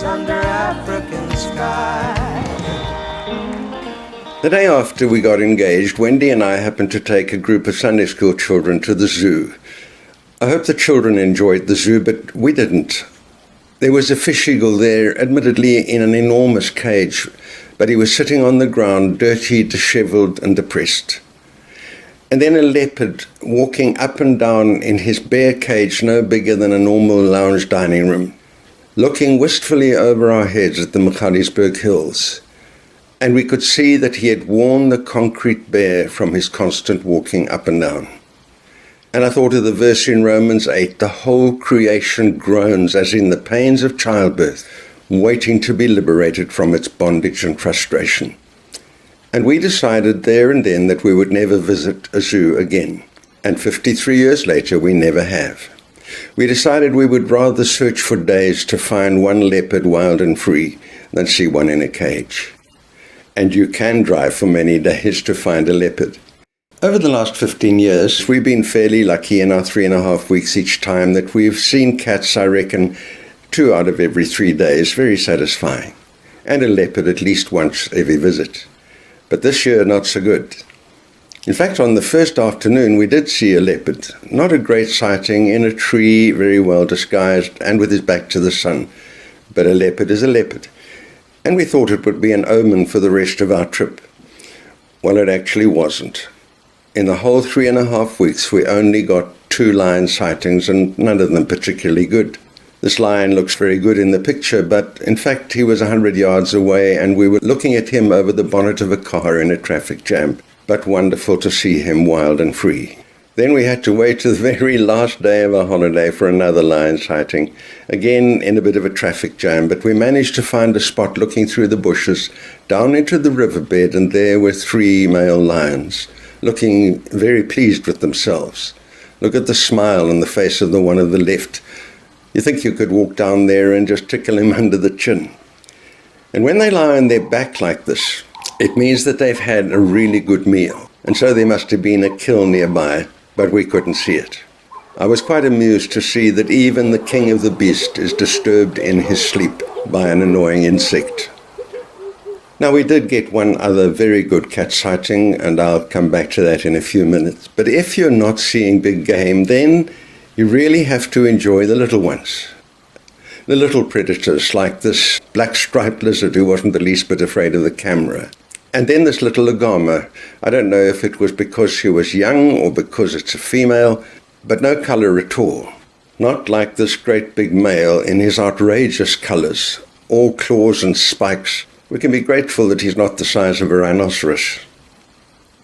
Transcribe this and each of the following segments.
under African sky. The day after we got engaged, Wendy and I happened to take a group of Sunday school children to the zoo. I hope the children enjoyed the zoo, but we didn't. There was a fish eagle there, admittedly in an enormous cage, but he was sitting on the ground, dirty, dishevelled and depressed. And then a leopard walking up and down in his bare cage, no bigger than a normal lounge dining room, looking wistfully over our heads at the Magaliesberg Hills. And we could see that he had worn the concrete bare from his constant walking up and down. And I thought of the verse in Romans 8, the whole creation groans as in the pains of childbirth, waiting to be liberated from its bondage and frustration. And we decided there and then that we would never visit a zoo again. And 53 years later, we never have. We decided we would rather search for days to find one leopard wild and free than see one in a cage. And you can drive for many days to find a leopard. Over the last 15 years, we've been fairly lucky in our 3.5 weeks each time that we've seen cats, I reckon, 2 out of every 3 days, very satisfying. And a leopard at least once every visit. But this year, not so good. In fact, on the first afternoon, we did see a leopard. Not a great sighting, in a tree, very well disguised, and with his back to the sun. But a leopard is a leopard. And we thought it would be an omen for the rest of our trip. Well, it actually wasn't. In the whole 3.5 weeks, we only got 2 lion sightings, and none of them particularly good. This lion looks very good in the picture, but in fact he was 100 yards away and we were looking at him over the bonnet of a car in a traffic jam. But wonderful to see him wild and free. Then we had to wait to the very last day of our holiday for another lion sighting, again in a bit of a traffic jam, but we managed to find a spot looking through the bushes, down into the riverbed, and there were 3 male lions, looking very pleased with themselves. Look at the smile on the face of the one on the left. You think you could walk down there and just tickle him under the chin. And when they lie on their back like this, it means that they've had a really good meal. And so there must have been a kill nearby, but we couldn't see it. I was quite amused to see that even the king of the beast is disturbed in his sleep by an annoying insect. Now, we did get one other very good cat sighting, and I'll come back to that in a few minutes. But if you're not seeing big game, then you really have to enjoy the little ones. The little predators, like this black striped lizard who wasn't the least bit afraid of the camera. And then this little lagoma. I don't know if it was because she was young or because it's a female, but no color at all. Not like this great big male in his outrageous colors, all claws and spikes. We can be grateful that he's not the size of a rhinoceros.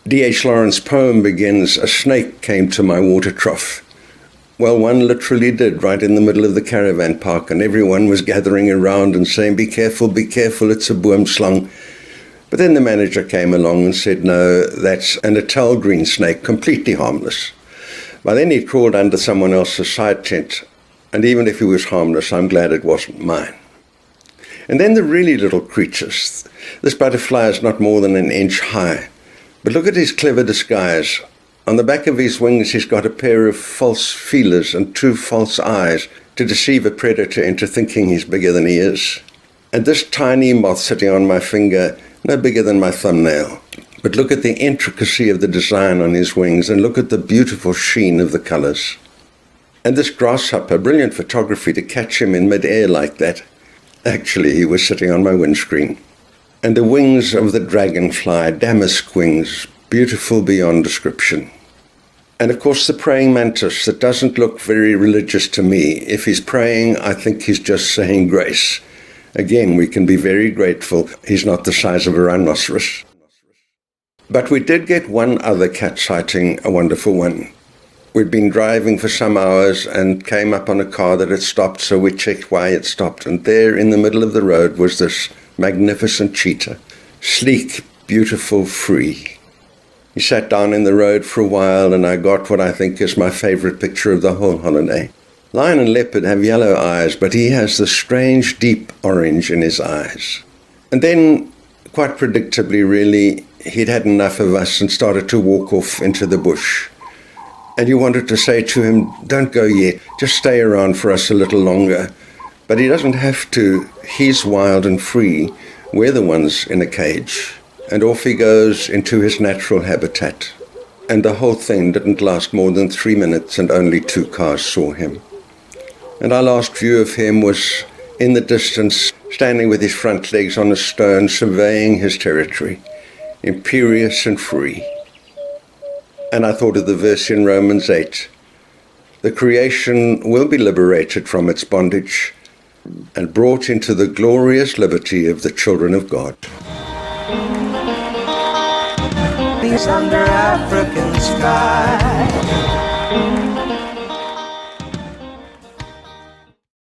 D.H. Lawrence's poem begins, "A snake came to my water trough." Well, one literally did, right in the middle of the caravan park, and everyone was gathering around and saying, be careful, it's a boomslang." But then the manager came along and said, no, that's an Natal green snake, completely harmless. By then he'd crawled under someone else's side tent, and even if he was harmless, I'm glad it wasn't mine. And then the really little creatures. This butterfly is not more than an inch high. But look at his clever disguise. On the back of his wings, he's got a pair of false feelers and 2 false eyes to deceive a predator into thinking he's bigger than he is. And this tiny moth sitting on my finger, no bigger than my thumbnail. But look at the intricacy of the design on his wings, and look at the beautiful sheen of the colors. And this grasshopper, brilliant photography to catch him in mid-air like that. Actually, he was sitting on my windscreen. And the wings of the dragonfly, damask wings, beautiful beyond description. And of course the praying mantis that doesn't look very religious to me. If he's praying, I think he's just saying grace. Again, we can be very grateful he's not the size of a rhinoceros. But we did get one other cat sighting, a wonderful one. We'd been driving for some hours and came up on a car that had stopped, so we checked why it stopped. And there in the middle of the road was this magnificent cheetah, sleek, beautiful, free. He sat down in the road for a while, and I got what I think is my favorite picture of the whole holiday. Lion and leopard have yellow eyes, but he has the strange deep orange in his eyes. And then, quite predictably really, he'd had enough of us and started to walk off into the bush. And you wanted to say to him, don't go yet, just stay around for us a little longer. But he doesn't have to. He's wild and free. We're the ones in a cage. And off he goes into his natural habitat. And the whole thing didn't last more than 3 minutes, and only 2 cars saw him. And our last view of him was in the distance, standing with his front legs on a stone, surveying his territory, imperious and free. And I thought of the verse in Romans 8. The creation will be liberated from its bondage and brought into the glorious liberty of the children of God. He's under African sky.